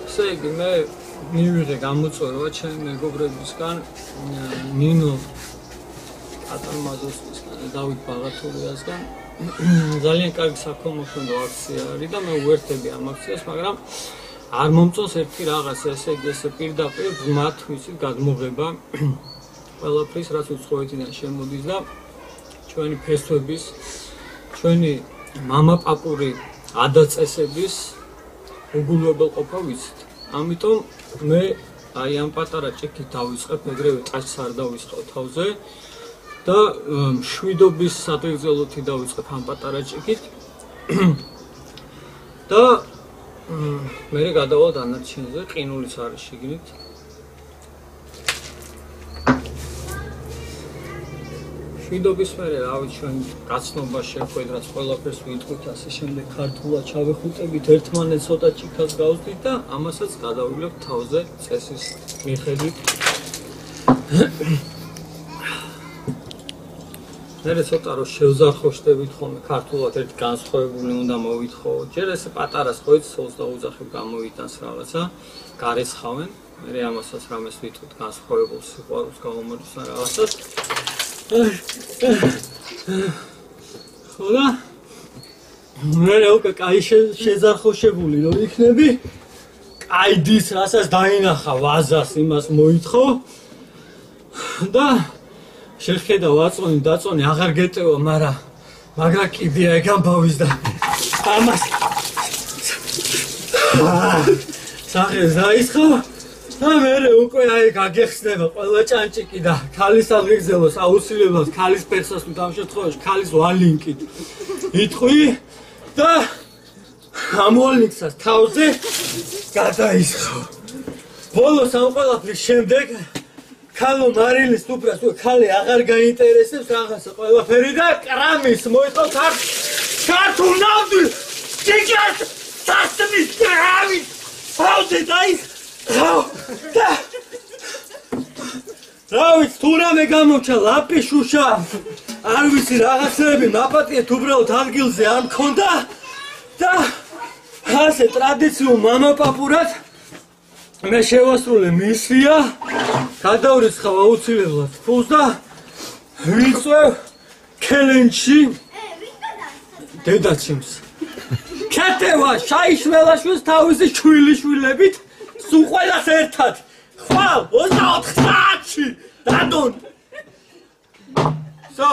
ესე იგი მე მივიღე გამოწვევა ჩემი მეგობრებისგან ნინო ატარმაზოვსკისგან და დავით ბაღათურიასგან ძალიან კარგი საქველმოქმედო აქცია არის და მე უერთები ამ აქციას, მაგრამ არ მომწონს ერთი რაღაც, ესე იგი ესე პირდაპირ მათ ვიცით გადმოღება ყველაფრის, რაც უცხოეთიდან შემოდის და ჩვენი ფესვების, ჩვენი მამაპაპური ადაწესების უგულებელყოფა ვიცით. ამიტომ მე აი ამ პატარა ჭიქით დავიწყებ, ეგრევე ტაჩს არ დავისხავ თავზე და მშვიდობის სატვირთზელოთი დავიწყებ ამ პატარა ჭიქით და მე გადავალ დანარჩენზე, ყინულიც არის შიგნით. მშვიდობის მერე რავი ჩვენ გაცნობა შეხვედრა, რაც ყველაფერს ვიტყვით, ასე შემდეგ ქართულად ჩავეხუტებით, ერთმანეთს ცოტა ჭიქას გავსდით და ამასაც გადავივლებ თავზე წესის მიხედვით. მერე ცოტა რომ შევზარხოშდებით ხოლმე ქართულად ერთ განსხვავებული უნდა მოვითხოვო. ჯერ ესე პატარას ხო იცი სოლს დაუძახებ გამოვიტანს რაღაცა, გარეცხავენ. მერე ამასაც რამეს ვიტყვით განსხვავებულ სიყვარულს გამომოდის რაღაცას. ხოდა მე უკვე კაი შეზარხოშებული რომ იქნები, კაი დის რასაც დაინახა ვაზას იმას მოითხო და შეხედა ვაწონი დაწონი აღარ გეტევა, მაგრამ კიდია ეგ ამბავის და ამას სახეს დაისხა და მე უკვე აი გაგეხსნება ყველა ჭანჭიკი და ქალის აღგეგზელოს აუცილებლად ქალის ფეხსას თუ ამ შემთხვევაში ქალის ვალინკით იტყვი და ამ ვალინკსაც თავზე გადაისხავ. ბოლოს ამ ყველაფრის შემდეგ ქალო მარილის უბრალოდ ქალი აღარ გაინტერესებს რაღაცა ყველაფერი და კრამის მოიწყოთ ქართულ ნავთი ჭიქას სასმის კრამის თავზე დაისხავ. რავით, თუ რამე გამოჩა ლაპი შუშა, არ ვიცი რაღაცები მაპატიეთ უბრალოდ ადგილზე არ მქონდა და ასე ტრადიციულ მამაპაპურად მე შევასრულე მისია, გადავრიცხავ აუცილებლად ფულს და ვიწევ ქელენში დედაჩემს. ქეთევა შაიშველაშვილს თავისი შვილიშვილებით სულ ყველას ერთად ხვალ 24 საათში დადონ. So